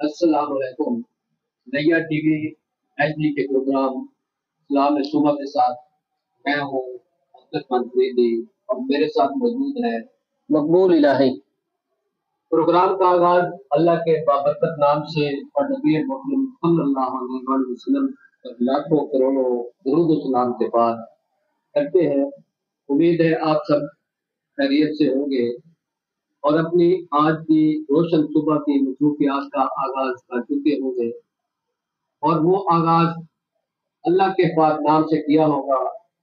السلام علیکم۔ نیا ٹی وی ایچ ڈی کے پروگرام اسلام صبح کے ساتھ میں ہوں عبد الفریدی اور میرے ساتھ موجود ہے مقبول الہی۔ پروگرام کا آغاز اللہ کے بابرکت نام سے اور نبی محمد صلی اللہ علیہ وسلم پر لاکھوں کروڑوں درود و سلام کے بعد کرتے ہیں۔ امید ہے آپ سب خیریت سے ہوں گے اور اپنی آج کی روشن صبح کی مصروفیات کا آغاز کر چکے ہوں گے، اور وہ آغاز اللہ کے پاک نام سے کیا ہوگا۔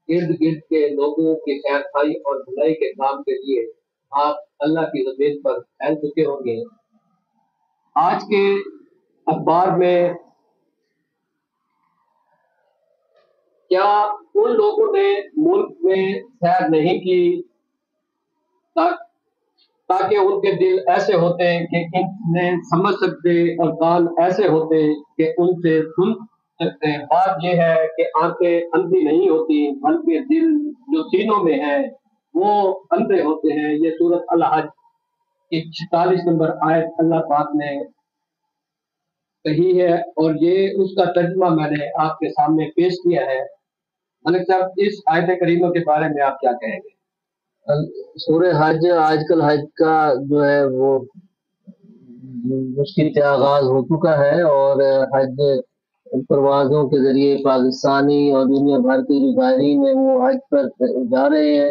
ارد گرد کے لوگوں کی خیر خائی اور بھلائی کے کام کے لیے آپ اللہ کی زمین پر پھیل چکے ہوں گے۔ آج کے اخبار میں کیا ان لوگوں نے ملک میں سیر نہیں کی تاکہ ان کے دل ایسے ہوتے کہ انہیں سمجھ سکتے اور کان ایسے ہوتے کہ ان سے سن سکتے۔ بات یہ ہے کہ آنکھیں اندھی نہیں ہوتی بلکہ دل جو سینوں میں ہے وہ اندھے ہوتے ہیں۔ یہ سورۃ الحج کی 46 نمبر آیت اللہ پاک نے کہی ہے، اور یہ اس کا ترجمہ میں نے آپ کے سامنے پیش کیا ہے۔ ملک صاحب، اس آیت کریمہ کے بارے میں آپ کیا کہیں گے؟ سورہ حج آج کل حج کا جو ہے وہ مشکل سے آغاز ہو چکا ہے، اور حج پروازوں کے ذریعے پاکستانی اور دنیا بھر کے جو زائرین ہیں وہ حج پر جا رہے ہیں،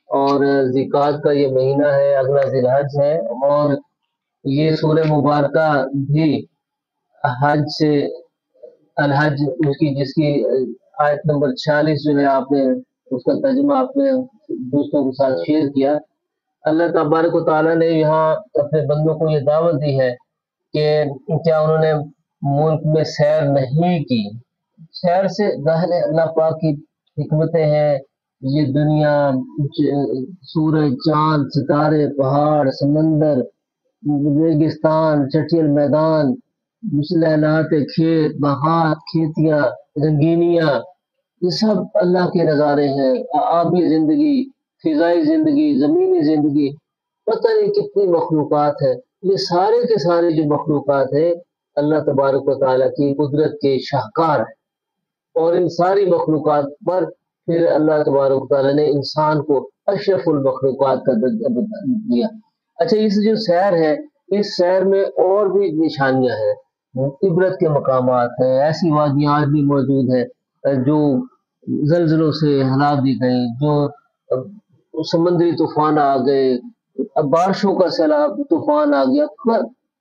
اور ذکات کا یہ مہینہ ہے، اگلا ذی الحج ہے، اور یہ سورہ مبارکہ بھی حج سے الحج جس کی آیت نمبر 46 جو ہے آپ نے اس کا ترجمہ آپ نے دوستوں کے ساتھ شیئر کیا۔ اللہ تبارک و تعالیٰ نے یہاں اپنے بندوں کو یہ دعوت دی ہے کہ کیا انہوں نے ملک میں سیر نہیں کی۔ سیر سے ظاہر ہے اللہ پاک کی حکمتیں ہیں، یہ دنیا، سورج، چاند، ستارے، پہاڑ، سمندر، ریگستان، چٹیل میدان، مسلحات، کھیت، باغات، کھیتیاں، رنگینیاں، یہ سب اللہ کے نظارے ہیں۔ آبی زندگی، فضائی زندگی، زمینی زندگی، پتہ نہیں کتنی مخلوقات ہے۔ یہ سارے کے سارے جو مخلوقات ہیں اللہ تبارک و تعالیٰ کی قدرت کے شاہکار ہیں، اور ان ساری مخلوقات پر پھر اللہ تبارک و تعالیٰ نے انسان کو اشرف المخلوقات کا درجہ دیا۔ اچھا، اس جو سیر ہے، اس سیر میں اور بھی نشانیاں ہیں، عبرت کے مقامات ہیں، ایسی وادیاں آج بھی موجود ہیں جو زلزلوں سے ہلا دی گئی، جو سمندری طوفان آ گئے، بارشوں کا سیلاب طوفان آ گیا،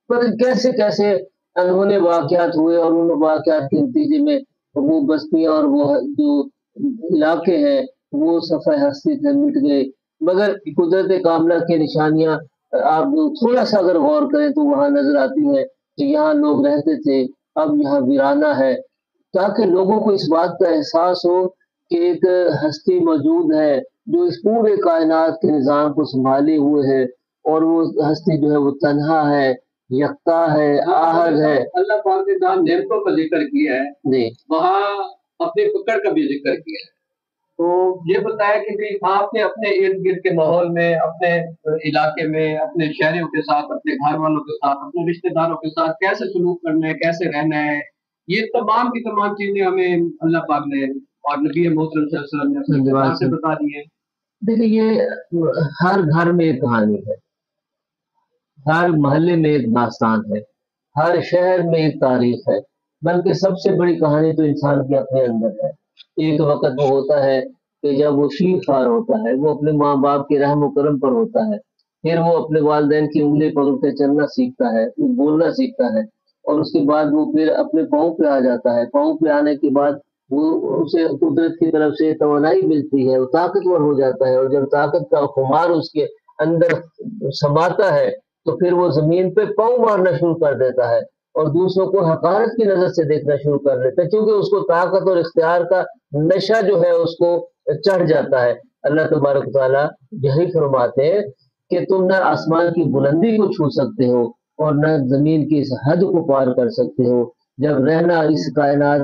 پر کیسے کیسے انہونے واقعات ہوئے، اور ان واقعات کے نتیجے میں وہ بستیاں اور وہ جو علاقے ہیں وہ صفحہ ہستی سے مٹ گئے۔ مگر قدرت کاملہ کی نشانیاں آپ تھوڑا سا اگر غور کریں تو وہاں نظر آتی ہے کہ یہاں لوگ رہتے تھے، اب یہاں ویرانہ ہے، تاکہ لوگوں کو اس بات کا احساس ہو کہ ایک ہستی موجود ہے جو اس پورے کائنات کے نظام کو سنبھالے ہوئے ہے، اور وہ ہستی جو ہے وہ تنہا ہے، یکتا ہے، آہد ہے۔ اللہ پاک نے جہاں نعمتوں کا ذکر کیا ہے جی، وہاں اپنی پکڑ کا بھی ذکر کیا ہے۔ تو یہ بتایا کہ بھی آپ نے اپنے ارد گرد کے ماحول میں، اپنے علاقے میں، اپنے شہریوں کے ساتھ، اپنے گھر والوں کے ساتھ، اپنے رشتہ داروں کے ساتھ کیسے سلوک کرنا ہے، کیسے رہنا ہے، یہ تمام کی تمام چیزیں ہمیں اللہ پاک نے اور نبی محترم صلی اللہ علیہ وسلم نے اپنے زبان سے بتا دی ہیں۔ دیکھیے، یہ ہر گھر میں ایک کہانی ہے، ہر محلے میں ایک داستان ہے، ہر شہر میں ایک تاریخ ہے، بلکہ سب سے بڑی کہانی تو انسان کے اپنے اندر ہے۔ ایک وقت وہ ہوتا ہے کہ جب وہ شیر خوار ہوتا ہے، وہ اپنے ماں باپ کے رحم و کرم پر ہوتا ہے، پھر وہ اپنے والدین کی انگلی پکڑ کے چلنا سیکھتا ہے، بولنا سیکھتا ہے، اور اس کے بعد وہ پھر اپنے پاؤں پہ آ جاتا ہے۔ پاؤں پہ آنے کے بعد وہ اسے قدرت کی طرف سے توانائی ملتی ہے، وہ طاقتور ہو جاتا ہے، اور جب طاقت کا خمار اس کے اندر سماتا ہے تو پھر وہ زمین پہ پاؤں مارنا شروع کر دیتا ہے، اور دوسروں کو حقارت کی نظر سے دیکھنا شروع کر دیتا ہے، کیونکہ اس کو طاقت اور اختیار کا نشہ جو ہے اس کو چڑھ جاتا ہے۔ اللہ تبارک تعالیٰ یہی فرماتے ہیں کہ تم نہ آسمان کی بلندی کو چھو سکتے ہو اور نہ زمین کی اس حد کو پار کر سکتے ہو۔ جب رہنا اس کائنات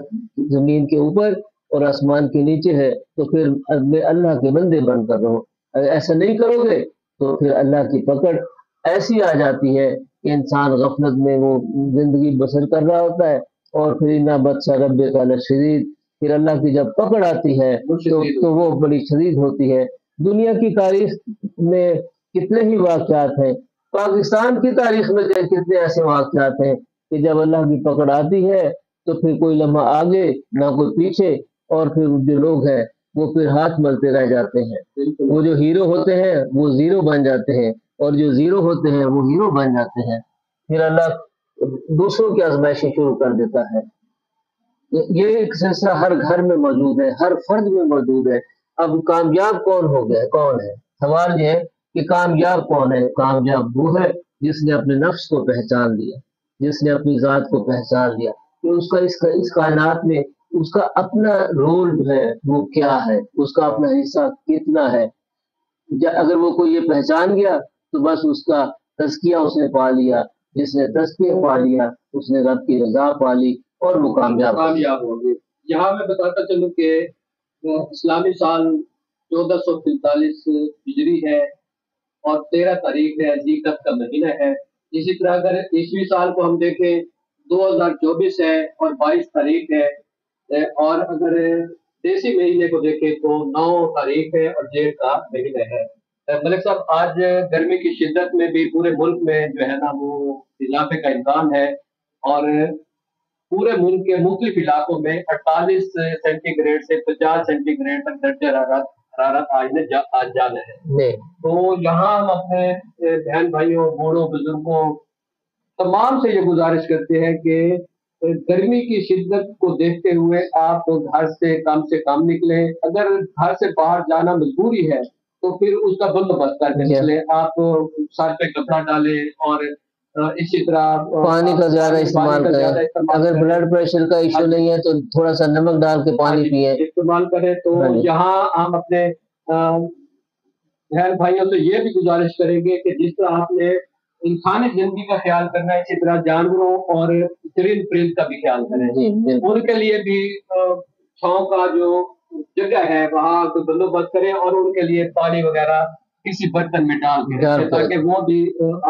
زمین کے اوپر اور آسمان کے نیچے ہے تو پھر اللہ کے بندے بن کر رہو، اگر ایسا نہیں کرو گے تو پھر اللہ کی پکڑ ایسی آ جاتی ہے کہ انسان غفلت میں وہ زندگی بسر کر رہا ہوتا ہے، اور پھر نہ بدسا رب کا شدید، پھر اللہ کی جب پکڑ آتی ہے تو وہ بڑی شدید ہوتی ہے۔ دنیا کی تاریخ میں کتنے ہی واقعات ہیں، پاکستان کی تاریخ میں کتنے ایسے واقعات ہیں کہ جب اللہ کی پکڑ آتی ہے تو پھر کوئی لمحہ آگے نہ کوئی پیچھے، اور پھر جو لوگ ہیں وہ پھر ہاتھ ملتے رہ جاتے ہیں۔ وہ جو ہیرو ہوتے ہیں وہ زیرو بن جاتے ہیں، اور جو زیرو ہوتے ہیں وہ ہیرو بن جاتے ہیں، پھر اللہ دوسروں کی آزمائشیں شروع کر دیتا ہے۔ یہ ایک سلسلہ ہر گھر میں موجود ہے، ہر فرد میں موجود ہے۔ اب کامیاب کون ہو گیا، کون ہے؟ سوال یہ ہے کہ کامیاب کون ہے؟ کامیاب وہ ہے جس نے اپنے نفس کو پہچان لیا، جس نے اپنی ذات کو پہچان لیا کہ اس کائنات میں اس کا اپنا رول جو ہے وہ کیا ہے، اس کا اپنا حصہ کتنا ہے۔ اگر وہ کوئی یہ پہچان گیا تو بس اس کا تزکیہ اس نے پا لیا، جس نے تزکیہ پا لیا اس نے رب کی رضا پا لی، اور وہ کامیاب ہو گئے۔ یہاں میں بتاتا چلوں کہ اسلامی سال 1443 ہجری ہے اور 13 تاریخ ہے، ذی-القعدہ کا مہینہ ہے۔ اسی طرح اگر عیسوی سال کو ہم دیکھیں 2024 ہے اور 22 تاریخ ہے، اور اگر دیسی مہینے کو دیکھیں تو 9 تاریخ ہے اور جیٹھ کا مہینہ ہے۔ ملک صاحب، آج گرمی کی شدت میں بھی پورے ملک میں جو ہے نا وہ اضافے کا امکان ہے، اور پورے ملک کے مختلف علاقوں میں 48 سینٹی گریڈ سے 50 سینٹی گریڈ تک درجہ حرارت آج جانا ہے۔ تو یہاں ہم اپنے بہن بھائیوں، بوڑھوں، بزرگوں تمام سے یہ گزارش کرتے ہیں کہ گرمی کی شدت کو دیکھتے ہوئے آپ گھر سے کم نکلیں۔ اگر گھر سے باہر جانا مجبوری ہے تو پھر اس کا بندوبست کر کے نکلیں۔ آپ سر پہ کپڑا ڈالیں، اور اسی طرح پانی کا زیادہ استعمال کریں۔ اگر بلڈ پریشر کا ایشو نہیں ہے تو تھوڑا سا نمک ڈال کے پانی پیئیں، استعمال کریں۔ تو یہاں ہم اپنے بہن بھائیوں سے یہ بھی گزارش کریں گے کہ جس طرح آپ نے انسانی زندگی کا خیال کرنا ہے، اسی طرح جانوروں اور چرند پرند کا بھی خیال کریں۔ ان کے لیے بھی چھاؤں کا جو جگہ ہے وہاں کوئی بندوبست کریں، اور ان کے لیے پانی وغیرہ کسی برتن میں ڈال کے تاکہ وہ بھی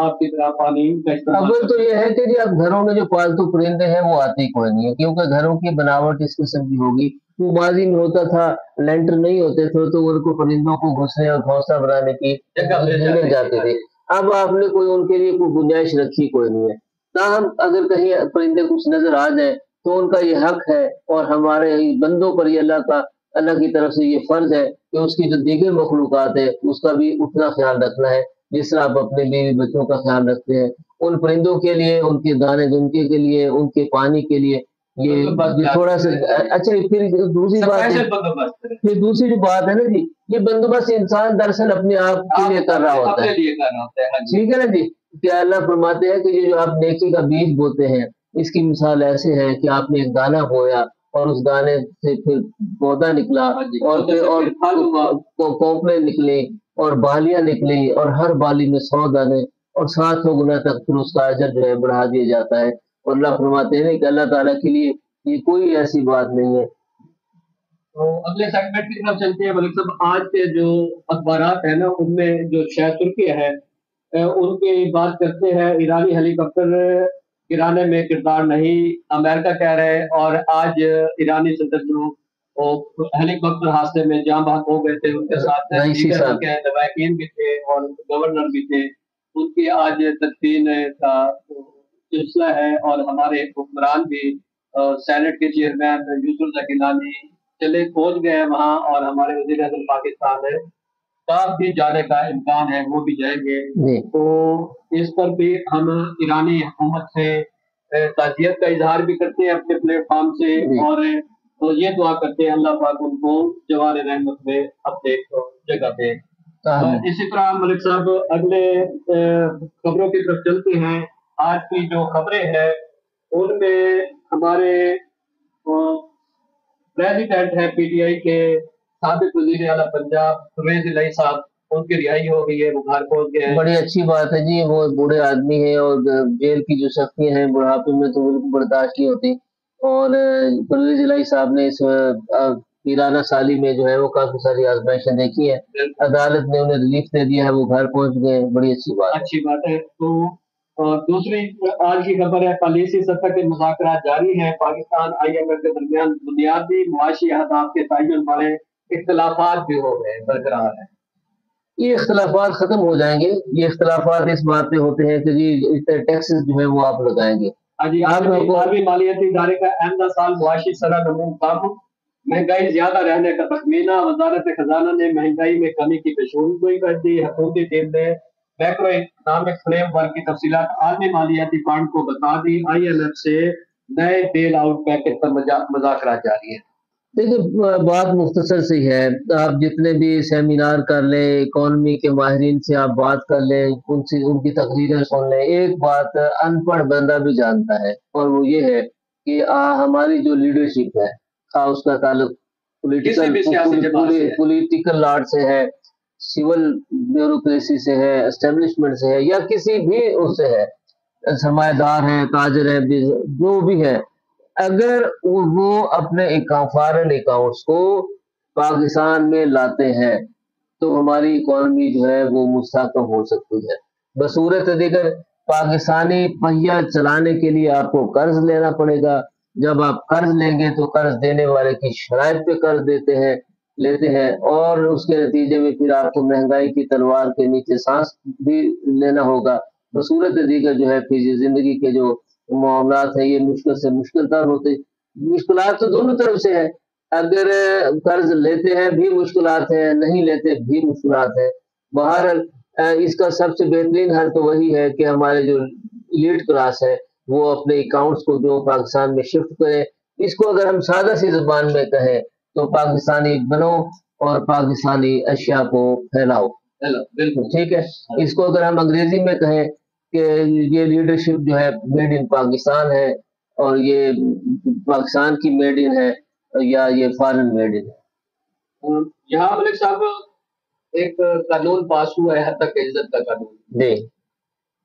آپ کی طرح پانی کا استعمال۔ اول تو یہ ہے کہ جی اب گھروں میں جو پالتو پرندے ہیں وہ آتے ہی کوئی نہیں ہے، کیونکہ گھروں کی بناوٹ اس قسم کی ہوگی۔ وہ ماضی میں ہوتا تھا لینٹر نہیں ہوتے تھے تو ان کو پرندوں کو گھسنے اور گھونسلہ بنانے کی مل جاتے تھے۔ اب آپ نے کوئی ان کے لیے کوئی گنجائش رکھی کوئی نہیں ہے۔ تاہم اگر کہیں پرندے کچھ نظر آ جائیں تو ان کا یہ حق ہے، اور ہمارے بندوں پر یہ اللہ کی طرف سے یہ فرض ہے کہ اس کی جو دیگر مخلوقات ہے اس کا بھی اتنا خیال رکھنا ہے جس طرح آپ اپنے بیوی بچوں کا خیال رکھتے ہیں۔ ان پرندوں کے لیے، ان کے دانے دنکے کے لیے، ان کے پانی کے لیے یہ تھوڑا سا اچھا۔ پھر دوسری جو بات ہے نا جی، یہ بندوبست انسان دراصل اپنے آپ کے لیے کر رہا ہوتا ہے، ٹھیک ہے نا جی؟ کیا اللہ فرماتے ہیں کہ یہ جو آپ نیکی کا بیج بوتے ہیں اس کی مثال ایسے ہے کہ آپ نے ایک دانہ بویا اور اس دانے سے پھر پودا نکلا، اور پھر کوپلیں نکلی اور بالیاں نکلی، اور ہر بالی میں 100 دانے، اور 700 گنا تک پھر اس کا اجر جو ہے بڑھا دیا جاتا ہے۔ اور اللہ فرماتے ہیں کہ اللہ تعالیٰ کے لیے یہ کوئی ایسی بات نہیں ہے۔ تو اگلے سیگمنٹ کی طرف چلتے ہیں ملک صاحب۔ آج کے جو اخبارات ہیں نا ان میں جو شہ ترکی ہے ان کی بات کرتے ہیں۔ ایرانی ہیلی کاپٹر گرانے میں کردار نہیں، امریکہ کہہ رہے، اور آج ایرانی صدر جو ہیلی کاپٹر حادثے میں جاں بحق ہو گئے تھے ان کے ساتھ لواحقین بھی تھے اور گورنر بھی تھے، ان کی آج تدفین کا سلسلہ ہے۔ اور ہمارے حکمران بھی سینٹ کے چیئرمین یوسف زکینانی چلے پہنچ گئے وہاں، اور ہمارے وزیر اعظم پاکستان ہے صاحب بھی جانے کا امکان ہے، وہ بھی جائیں گے۔ تو اس پر بھی ہم ایرانی حکومت سے تعزیت کا اظہار بھی کرتے ہیں اپنے پلیٹ فارم سے، اور یہ دعا کرتے ہیں اللہ پاک ان کو جوار رحمت میں اپنے جگہ دے۔ اسی طرح ملک صاحب اگلے خبروں کی طرف چلتے ہیں۔ آج کی جو خبریں ہیں ان میں ہمارے پریزیڈنٹ ہے پی ٹی آئی کے سابق وزیر اعلیٰ پنجاب پرویز الہی صاحب، ان کی رہائی ہو گئی ہے، وہ گھر پہنچ گئے ہیں۔ بڑی اچھی بات ہے جی، وہ بوڑھے آدمی ہیں اور جیل کی جو سختیاں ہیں بڑھاپے میں تو بالکل برداشت نہیں ہوتی، اور پرویز الہی صاحب نے اس پیرانہ سالی میں جو ہے وہ کافی ساری آزمائشیں دیکھی ہیں، عدالت نے انہیں ریلیف دے دیا ہے، وہ گھر پہنچ گئے، بڑی اچھی بات ہے۔ تو اور دوسری آج کی خبر ہے، پالیسی سطح کے مذاکرات جاری ہیں، پاکستان IMF کے درمیان بنیادی معاشی اہداف کے تعین والے اختلافات بھی ہو گئے برقرار ہیں۔ یہ اختلافات ختم ہو جائیں گے، یہ اختلافات اس بات پہ ہوتے ہیں کہ جی ٹیکسز جو ہے وہ آپ لگائیں گے۔ عالمی مالیاتی ادارے کا آئندہ سال معاشی شرح نمو کم، مہنگائی زیادہ رہنے کا تخمینہ، وزارت خزانہ نے مہنگائی میں کمی کی پیشگوئی کر دی، حکومتی ٹیم نے میکرو اکنامک فریم ورک کی تفصیلات عالمی مالیاتی فنڈ کو بتا دی، IMF سے نئے بیل آؤٹ پیکج پر مذاکرات جاری ہیں۔ دیکھیے بات مختصر سی ہے، آپ جتنے بھی سیمینار کر لیں، اکانومی کے ماہرین سے آپ بات کر لیں، ان کی تقریریں سن لیں، ایک بات ان پڑھ بندہ بھی جانتا ہے، اور وہ یہ ہے کہ ہماری جو لیڈرشپ ہے، اس کا تعلق پولیٹیکل آرٹ سے ہے، سول بیوروکریسی سے ہے، اسٹیبلشمنٹ سے ہے، یا کسی بھی اس سے ہے، سرمایہ دار ہے، تاجر ہے، جو بھی ہے، اگر وہ اپنے فارن اکاؤنٹس کو پاکستان میں لاتے ہیں تو ہماری اکانومی جو ہے وہ مستحکم ہو سکتی ہے۔ بصورت دیگر پاکستانی پہیہ چلانے کے لیے آپ کو قرض لینا پڑے گا، جب آپ قرض لیں گے تو قرض دینے والے کی شرائط پہ قرض لیتے ہیں، اور اس کے نتیجے میں پھر آپ کو مہنگائی کی تلوار کے نیچے سانس بھی لینا ہوگا۔ بصورت دیگر جو ہے پھر یہ زندگی کے جو معاملات ہیں یہ مشکل سے مشکل تر ہوتے، مشکلات تو دونوں طرف سے ہے، اگر قرض لیتے ہیں بھی مشکلات ہیں، نہیں لیتے بھی مشکلات ہیں۔ بہرحال اس کا سب سے بہترین حل تو وہی ہے کہ ہمارے جو لیڈ کلاس ہے وہ اپنے اکاؤنٹس کو جو پاکستان میں شفٹ کرے۔ اس کو اگر ہم سادہ سی زبان میں کہیں تو پاکستانی بنو اور پاکستانی اشیاء کو پھیلاؤ، بالکل ٹھیک ہے۔ اس کو اگر ہم انگریزی میں کہیں کہ یہ لیڈرشپ جو ہے میڈ ان پاکستان ہے، اور یہ پاکستان کی میڈ ان ہے یا یہ فارن میڈ ان ہے۔ یہاں ملک صاحب ایک قانون پاس ہوا ہے، حد تک عزت کا قانون، جی،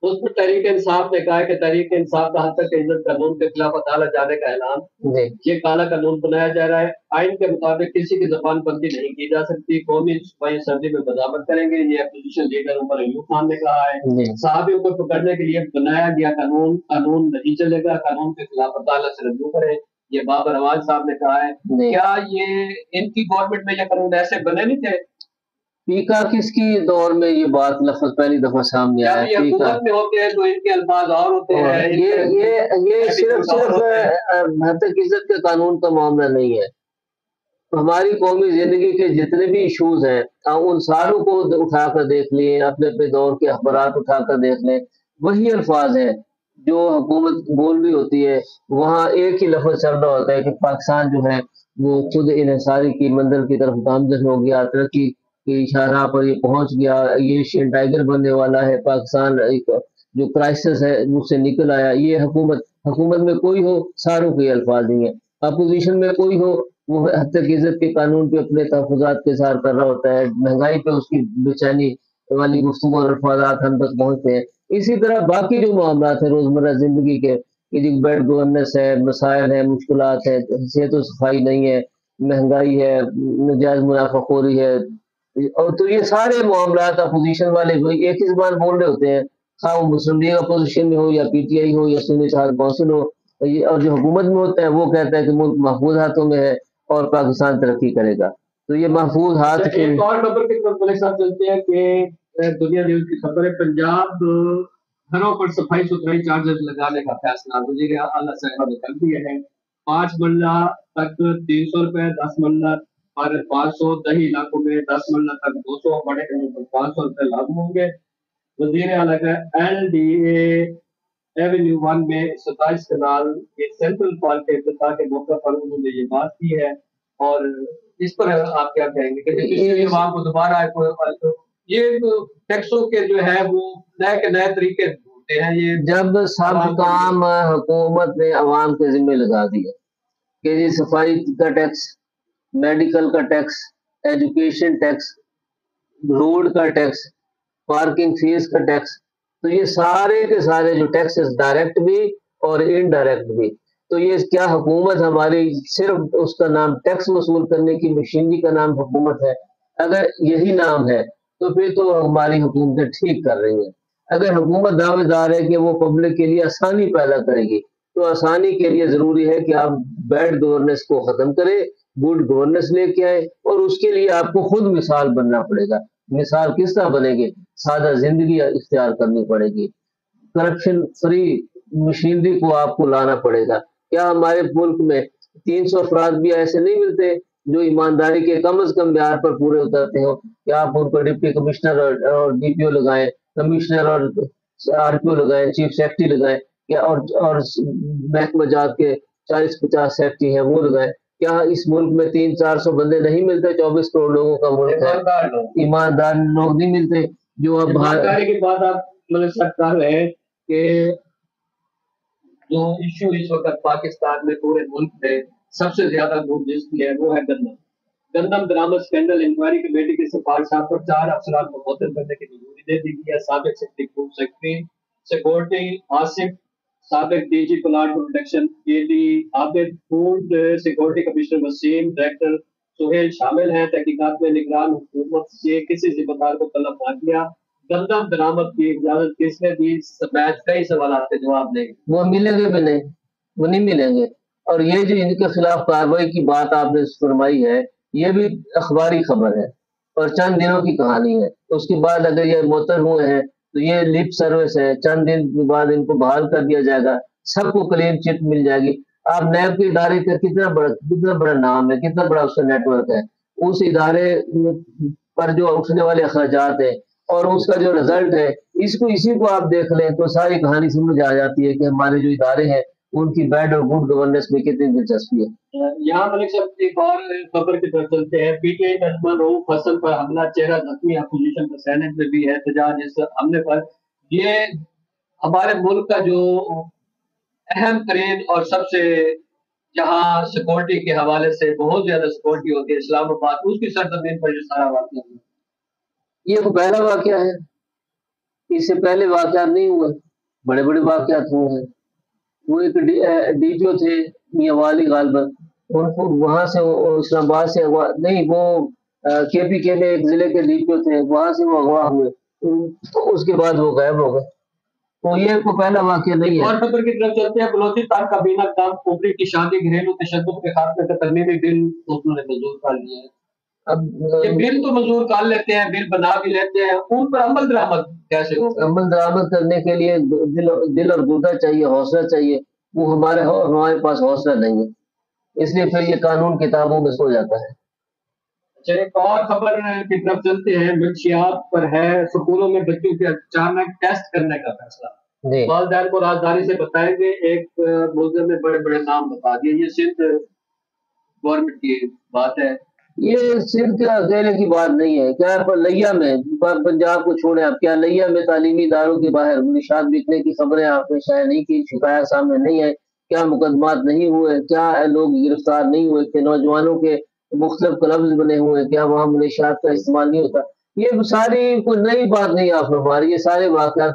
اس پر تحریک انصاف نے کہا ہے کہ تحریک انصاف کا حد تک عزت قانون کے خلاف عدالت جانے کا اعلان، جی، یہ کالا قانون بنایا جا رہا ہے، آئین کے مطابق کسی کی زبان بندی نہیں کی جا سکتی، قومی صوبائی اسمبلی میں بغاوت کریں گے، یہ اپوزیشن لیڈر عمر ایوب خان نے کہا ہے۔ صحافیوں کو پکڑنے کے لیے بنایا گیا قانون نہیں چلے گا، قانون کے خلاف عدالت سے رجوع کریں، یہ بابر اعوان صاحب نے کہا ہے۔ کیا یہ ان کی گورنمنٹ میں یہ قانون ایسے بنے نہیں تھے؟ پیکا کس کی دور میں یہ بات لفظ پہلی دفعہ سامنے آیا؟ جب یہ حکومت میں ہوتے ہیں تو ان کے الفاظ اور ہوتے ہیں۔ یہ صرف حد تک عزت کے قانون کا معاملہ نہیں ہے، ہماری قومی زندگی کے جتنے بھی ایشوز ہیں ان ساروں کو اٹھا کر دیکھ لیں، اپنے دور کے اخبارات اٹھا کر دیکھ لیں، وہی الفاظ ہیں جو حکومت بول رہی ہوتی ہے، وہاں ایک ہی لفظ چل رہا ہوتا ہے کہ پاکستان جو ہے وہ خود انحصاری کی منزل کی طرف گامزن ہو گیا، ترقی کی شاہراہ پر یہ پہنچ گیا، یہ ایشین ٹائیگر بننے والا ہے، پاکستان جو کرائسس ہے اس سے نکل آیا۔ یہ حکومت میں کوئی ہو ساروں کے الفاظ نہیں ہے، اپوزیشن میں کوئی ہو وہ حد تک عزت کے قانون پہ اپنے تحفظات کے اظہار کر رہا ہوتا ہے، مہنگائی پہ اس کی بے چینی والی گفتگو اور الفاظات ہم تک پہنچتے ہیں۔ اسی طرح باقی جو معاملات ہیں روزمرہ زندگی کے، بیڈ گورننس ہے، مسائل ہیں، مشکلات ہیں، صحت و صفائی نہیں ہے، مہنگائی ہے، نجائز منافع خوری ہے، اور تو یہ سارے معاملات اپوزیشن والے ایک ہی زبان بول رہے ہوتے ہیں، خواہ وہ مسلم لیگ اپوزیشن میں ہو یا PTI ہو یا سنی اتحاد کونسل ہو، اور جو حکومت میں ہوتا ہے وہ کہتا ہے کہ ملک محفوظ ہاتھوں میں ہے اور پاکستان ترقی کرے گا۔ تو یہ محفوظ ہاتھ کے ایک اور خبر کی طرف ملک صاحب چلتے ہیں کہ دنیا نیوز کی خبر ہے، پنجاب گھروں پر صفائی ستھرائی چارجز لگانے کا فیصلہ وزیر اعلیٰ صاحبہ نے کر دیا ہے۔ 5 مرلہ تک 300 روپے، 10 مرلہ پر 500، دیہی علاقوں میں 10 مرلہ تک 200، بڑے گھروں پر 500 روپے لاگو ہوں گے۔ وزیر اعلیٰ کا LDA ایونیو 1 میں 27 کنال کے سینٹرل پارک کے افتتاح کے موقع پر انہوں نے یہ بات کی ہے، اور اس پر آپ کیا کہیں گے کہ عوام کو دوبارہ یہ ٹیکسوں کے جو ہے وہ نئے طریقے ڈھونڈتے ہیں؟ یہ جب سب کام حکومت نے عوام کے ذمہ لگا دیا کہ یہ صفائی کا ٹیکس، میڈیکل کا ٹیکس، ایجوکیشن ٹیکس، روڈ کا ٹیکس، پارکنگ فیس کا ٹیکس، تو یہ سارے کے سارے جو ٹیکسز ڈائریکٹ بھی اور انڈائریکٹ بھی، تو یہ کیا حکومت ہماری صرف اس کا نام ٹیکس وصول کرنے کی مشینری کا نام حکومت ہے؟ اگر یہی نام ہے تو پھر تو ہماری حکومتیں ٹھیک کر رہی ہیں۔ اگر حکومت دعوے دار ہے کہ وہ پبلک کے لیے آسانی پیدا کرے گی، تو آسانی کے لیے ضروری ہے کہ آپ بیڈ گورننس کو ختم کریں، گڈ گورننس لے کے آئے، اور اس کے لیے آپ کو خود مثال بننا پڑے گا۔ مثال کس طرح بنے گی؟ سادہ زندگی اختیار کرنی پڑے گی، کرپشن فری مشینری کو آپ کو لانا پڑے گا۔ کیا ہمارے ملک میں 300 افراد بھی ایسے نہیں ملتے جو ایمانداری کے کم از کم معیار پر پورے اترتے ہو؟ کیا آپ ان کو ڈپٹی کمشنر اور ڈی پی او لگائیں، کمشنر اور آر پی او لگائیں، چیف سیکرٹری لگائیں، کیا اور محکمہ جات کے 40-50 سیکرٹری ہیں وہ لگائیں؟ کیا اس ملک میں 300-400 بندے نہیں ملتے؟ 24 کروڑ لوگوں کا ملک ہے، ایماندار لوگ نہیں ملتے جو اب ایمانداری کی بات آپ ملک صاحب کر رہے ہیں کہ جو ایشو اس وقت پاکستان میں پورے ملک میں سب سے زیادہ دلچسپی ہے وہ ہے گندم درآمد اسکینڈل۔ انکوائری کمیٹی کے سفارش صاحب پر 4 افسران کو معطل کرنے کی منظوری دے دی گئی ہے۔ سابق secretary group secretary security Asif, سابق ڈی جی پلاٹ پروٹیکشن کے D Abid, food security commissioner Waseem, director Sohail شامل ہیں۔ تحقیقات میں نگران حکومت سے کسی ذمہ دار کو طلب نہ کیا۔ گندم درآمد کی اجازت کس نے دی؟ سمیت کئی سوالات کے جواب دیں۔ وہ ملیں گے بھی نہیں، وہ نہیں ملیں گے۔ اور یہ جو ان کے خلاف کارروائی کی بات آپ نے فرمائی ہے، یہ بھی اخباری خبر ہے اور چند دنوں کی کہانی ہے۔ اس کے بعد اگر یہ معطل ہوئے ہیں تو یہ لپ سروس ہے، چند دن کے بعد ان کو بحال کر دیا جائے گا، سب کو کلین چٹ مل جائے گی۔ آپ نیب کے ادارے کا کتنا بڑا نام ہے، کتنا بڑا اس کا نیٹ ورک ہے، اس ادارے پر جو اٹھنے والے اخراجات ہیں اور اس کا جو رزلٹ ہے، اسی کو آپ دیکھ لیں تو ساری کہانی سمجھ آ جاتی ہے کہ ہمارے جو ادارے ہیں ان کی بیڈ اور گڈ گورننس میں کتنی دلچسپی ہے۔ یہاں ملک صاحب ایک اور خبر کی طرف چلتے ہیں۔ پی ٹی آئی کا رؤف حسن پر حملہ، چہرہ زخمی، اپوزیشن کا سینٹ میں بھی احتجاج اس حملے پر۔ یہ ہمارے ملک کا جو اہم ترین اور سب سے جہاں سیکورٹی کے حوالے سے بہت زیادہ سیکورٹی ہوتی ہے، اسلام آباد، اس کی سرزمین پر یہ سارا واقعہ ہوا۔ یہ تو پہلا واقعہ ہے، اس سے پہلے واقعات نہیں ہوئے، بڑے بڑے واقعات ہوئے ہیں۔ وہ ایک ڈی پی او تھے میاں والی غالباً، ان کو وہاں سے اسلام آباد سے نہیں، وہ کے پی کے میں ایک ضلع کے ڈی پی او تھے، وہاں سے وہ اغوا ہوئے، اس کے بعد وہ غائب ہو گئے۔ تو یہ کوئی پہلا واقعہ نہیں ہے۔ اور خبر کی طرف چلتے ہیں۔ بلوچستان کابینہ کام کوپری کی شادی گھریلو تشدد کے خاتمے کا ترمیمی بل انہوں نے منظور کر لیا ہے۔ اب یہ بل تو منظور کر لیتے ہیں، بل بنا بھی لیتے ہیں، ان پر عمل درآمد کیسے ہوگا؟ عمل درآمد کرنے کے لیے دل اور گردہ چاہیے، حوصلہ چاہیے، وہ ہمارے پاس حوصلہ نہیں ہے، اس لیے پھر یہ قانون کتابوں میں سو جاتا ہے۔ اچھا، ایک اور خبر کی طرف چلتے ہیں۔ منشیات پر ہے، سکولوں میں بچوں کے اچانک ٹیسٹ کرنے کا فیصلہ۔ والدین کو رازداری سے بتائیں گے۔ ایک ملزم میں بڑے بڑے نام بتا دیے۔ یہ سندھ گورنمنٹ کی بات ہے۔ یہ صرف کیا اکیلے کی بات نہیں ہے، کیا لیا میں پنجاب کو چھوڑے، آپ کیا لیا میں تعلیمی اداروں کے باہر نشاد بکنے کی خبریں آپ نے شائع نہیں کی، شکایات سامنے نہیں آئے، کیا مقدمات نہیں ہوئے، کیا لوگ گرفتار نہیں ہوئے، کہ نوجوانوں کے مختلف کلبز بنے ہوئے، کیا وہاں منشیات کا استعمال نہیں ہوتا؟ یہ ساری کوئی نئی بات نہیں آپ ہماری، یہ سارے واقعات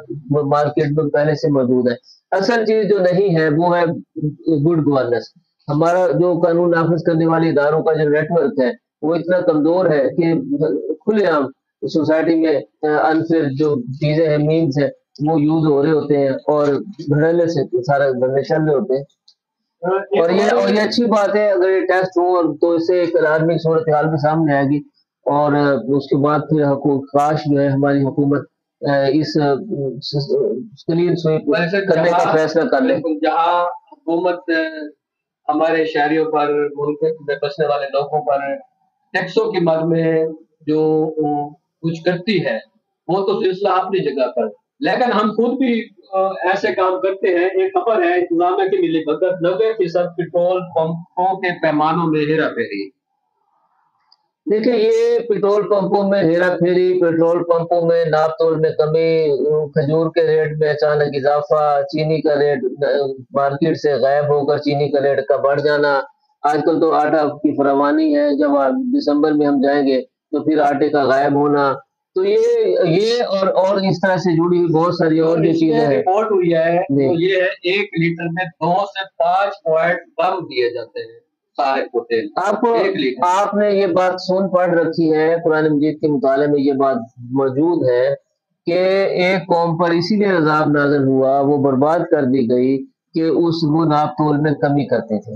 مارکیٹ میں پہلے سے موجود ہیں۔ اصل چیز جو نہیں ہے وہ ہے گڈ گورننس۔ ہمارا جو قانون نافذ کرنے والے اداروں کا جو نیٹ ورک ہے وہ اتنا کمزور ہے کہ کھلے عام سوسائٹی میں انفیئر جو چیزیں ہیں، مینز ہیں، وہ یوز ہو رہے ہوتے ہیں اور گھڑنے سے سارا گھڑنے چل رہے ہوتے ہیں۔ اور یہ اچھی بات ہے اگر یہ ٹیسٹ ہو تو اس سے ایک عالمی صورتحال بھی سامنے آئے گی، اور اس کے بعد پھر کاش جو ہے ہماری حکومت اس کلین سویپ کرنے کا فیصلہ کر لے۔ جہاں حکومت ہمارے شہریوں پر، ملک میں بسنے والے لوگوں پر ٹیکسوں کی مد میں جو کچھ کرتی ہے وہ تو سلسلہ اپنی جگہ پر، لیکن ہم خود بھی ایسے کام کرتے ہیں۔ ایک خبر ہے، انتظامیہ کی ملی بھگت، 90% پیٹرول پمپوں کے پیمانوں میں ہیرا پھیری۔ دیکھیں، یہ پیٹرول پمپوں میں ہیرا پھیری، پیٹرول پمپوں میں ناپ تول میں کمی، کھجور کے ریٹ میں اچانک اضافہ، چینی کا ریٹ مارکیٹ سے غائب ہو کر چینی کا ریٹ کا بڑھ جانا، آج کل تو آٹا کی فراوانی ہے، جب دسمبر میں ہم جائیں گے تو پھر آٹے کا غائب ہونا، تو یہ اور اس طرح سے جڑی ہوئی بہت ساری اور بھی چیزیں ہیں۔ رپورٹ ہوئی ہے تو یہ ہے 1 لیٹر میں 2 سے 5 پوائنٹ کم دیے جاتے ہیں سارے ہوٹل۔ آپ نے یہ بات سن پڑھ رکھی ہے، قرآن مجید کے مطالعے میں یہ بات موجود ہے کہ ایک قوم پر اسی لیے عذاب نازل ہوا، وہ برباد کر دی گئی کہ وہ ناپ تول میں کمی کرتے تھے۔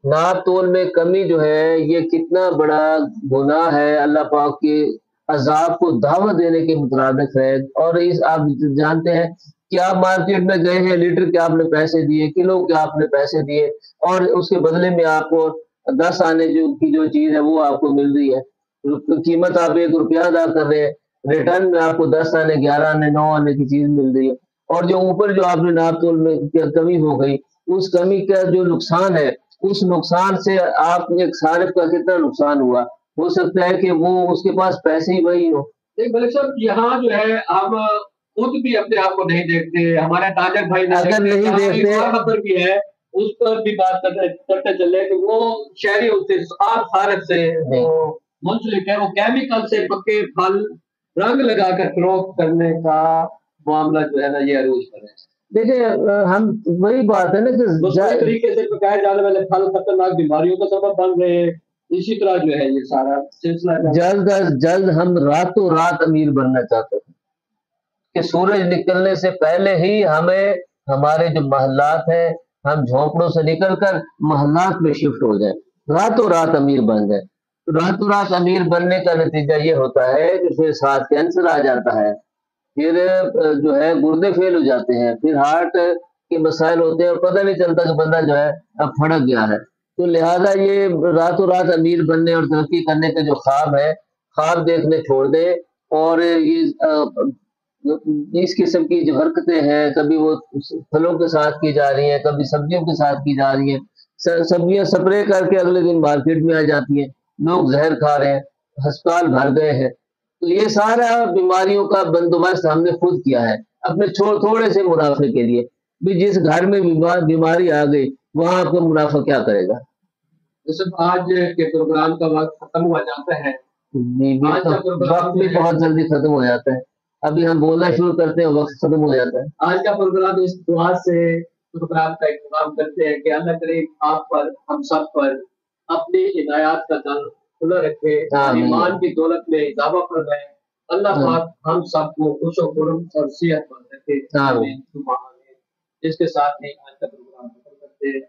ناپ تول میں کمی جو ہے یہ کتنا بڑا گناہ ہے، اللہ پاک کے عذاب کو دعوت دینے کے مترادف ہے۔ اور آپ جانتے ہیں کہ آپ مارکیٹ میں گئے ہیں، لیٹر کے آپ نے پیسے دیے، کلو کے آپ نے پیسے دیے، اور اس کے بدلے میں آپ کو 10 آنے کی جو چیز ہے وہ آپ کو مل رہی ہے، قیمت آپ 1 روپیہ ادا کر رہے ہیں، ریٹرن میں آپ کو 10 آنے 11 آنے 9 آنے کی چیز مل رہی ہے، اور جو اوپر جو آپ نے ناپ تول میں کمی ہو گئی، اس کمی کا جو نقصان ہے، اس نقصان سے آپ ایک صارف کا کتنا نقصان ہوا۔ ہو سکتا ہے کہ وہ اس کے پاس پیسے ہی وہی ہو۔ ملک صاحب یہاں جو ہے ہم خود بھی اپنے آپ کو نہیں دیکھتے، ہمارے تاجر بھائی اگر نہیں دیکھتے خبر بھی ہے اس پر بھی بات کرتے چلے کہ وہ شہری خارج سے منسلک ہے، وہ کیمیکل سے پکے پھل رنگ لگا کر فروخت کرنے کا معاملہ جو ہے نا یہ عروج پر ہے۔ دیکھیں ہم وہی بات ہے نا کہ دوسرے طریقے سے پکائے جانے والے پھل خطرناک بیماریوں کا سبب بن رہے ہیں، اسی طرح جو ہے یہ سارا سلسلہ جلد از جلد ہم راتوں رات امیر بننا چاہتے ہیں کہ سورج نکلنے سے پہلے ہی ہمیں ہمارے جو محلات ہیں ہم جھونپڑوں سے نکل کر محلات میں شفٹ ہو جائیں، راتوں رات امیر بن جائیں۔ راتوں رات امیر بننے کا نتیجہ یہ ہوتا ہے کہ پھر ساتھ کینسر آ جاتا ہے، پھر جو ہے گردے فیل ہو جاتے ہیں، پھر ہارٹ کے مسائل ہوتے ہیں اور پتہ نہیں چلتا کہ بندہ جو ہے اب پھڑک گیا ہے۔ تو لہٰذا یہ راتوں رات امیر بننے اور ترقی کرنے کے جو خواب ہے، خواب دیکھنے چھوڑ دے، اور اس قسم کی جو حرکتیں ہیں کبھی وہ پھلوں کے ساتھ کی جا رہی ہیں، کبھی سبزیوں کے ساتھ کی جا رہی ہیں، سبزیاں سپرے کر کے اگلے دن مارکیٹ میں آ جاتی ہیں، لوگ زہر کھا رہے ہیں، ہسپتال بھر گئے ہیں۔ تو یہ سارا بیماریوں کا بندوبست ہم نے خود کیا ہے اپنے تھوڑے سے منافع کے لیے۔ بھی جس گھر میں بیماری آ گئی وہاں آپ کا منافع کیا کرے گا؟ آج کے پروگرام کا وقت ختم ہوا جاتا ہے، وقت بھی بہت جلدی ختم ہو جاتا ہے، ابھی ہم بولنا شروع کرتے ہیں وقت ختم ہو جاتا ہے۔ آج کا پروگرام اس دعا سے پروگرام کا اہتمام کرتے ہیں کہ اللہ کریم آپ پر ہم سب پر اپنی ہدایات کا دل کھلا رکھے، ایمان کی دولت میں اضافہ فرمائے، اللہ پاک ہم سب کو خوش و خرم اور صحت مند رکھے۔ اس کے ساتھ ہی آج کا پروگرام ختم کرتے ہیں۔